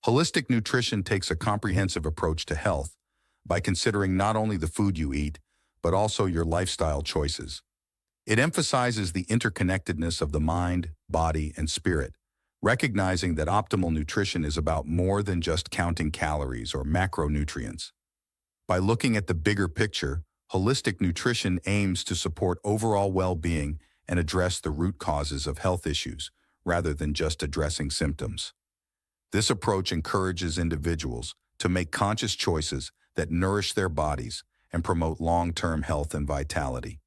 Holistic nutrition takes a comprehensive approach to health by considering not only the food you eat, but also your lifestyle choices. It emphasizes the interconnectedness of the mind, body, and spirit, recognizing that optimal nutrition is about more than just counting calories or macronutrients. By looking at the bigger picture, holistic nutrition aims to support overall well-being and address the root causes of health issues, rather than just addressing symptoms. This approach encourages individuals to make conscious choices that nourish their bodies and promote long-term health and vitality.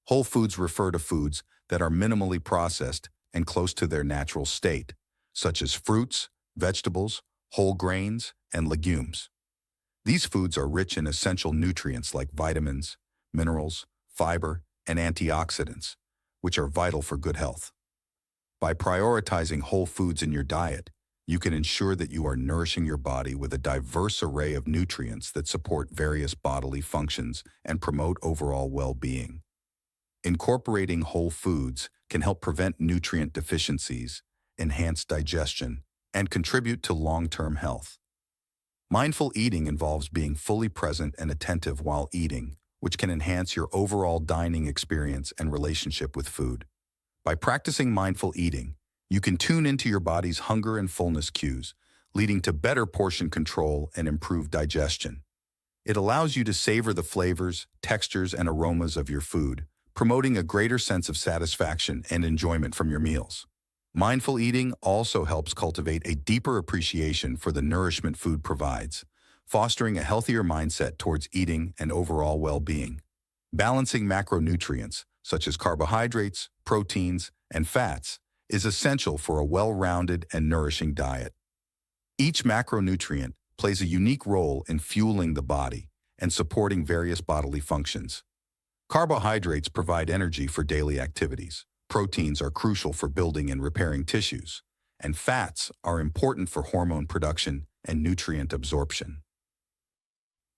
Whole foods refer to foods that are minimally processed and close to their natural state, such as fruits, vegetables, whole grains, and legumes. These foods are rich in essential nutrients like vitamins, minerals, fiber, and antioxidants, which are vital for good health. By prioritizing whole foods in your diet, you can ensure that you are nourishing your body with a diverse array of nutrients that support various bodily functions and promote overall well-being. Incorporating whole foods can help prevent nutrient deficiencies, enhance digestion, and contribute to long-term health. Mindful eating involves being fully present and attentive while eating, which can enhance your overall dining experience and relationship with food. By practicing mindful eating, you can tune into your body's hunger and fullness cues, leading to better portion control and improved digestion. It allows you to savor the flavors, textures, and aromas of your food, promoting a greater sense of satisfaction and enjoyment from your meals. Mindful eating also helps cultivate a deeper appreciation for the nourishment food provides, fostering a healthier mindset towards eating and overall well-being. Balancing macronutrients, such as carbohydrates, proteins, and fats, is essential for a well-rounded and nourishing diet. Each macronutrient plays a unique role in fueling the body and supporting various bodily functions. Carbohydrates provide energy for daily activities. Proteins are crucial for building and repairing tissues, and fats are important for hormone production and nutrient absorption.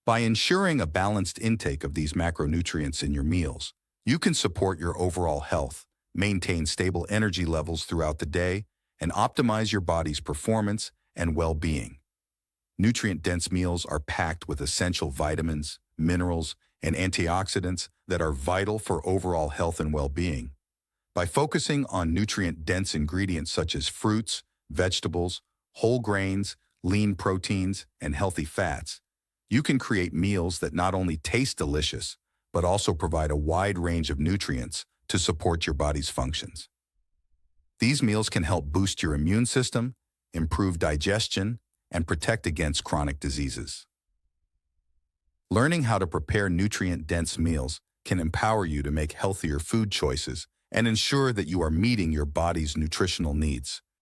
By ensuring a balanced intake of these macronutrients in your meals, you can support your overall health, maintain stable energy levels throughout the day, and optimize your body's performance and well-being. Nutrient-dense meals are packed with essential vitamins, minerals, and antioxidants that are vital for overall health and well-being. By focusing on nutrient-dense ingredients such as fruits, vegetables, whole grains, lean proteins, and healthy fats, you can create meals that not only taste delicious, but also provide a wide range of nutrients to support your body's functions. These meals can help boost your immune system, improve digestion, and protect against chronic diseases. Learning how to prepare nutrient-dense meals can empower you to make healthier food choices and ensure that you are meeting your body's nutritional needs.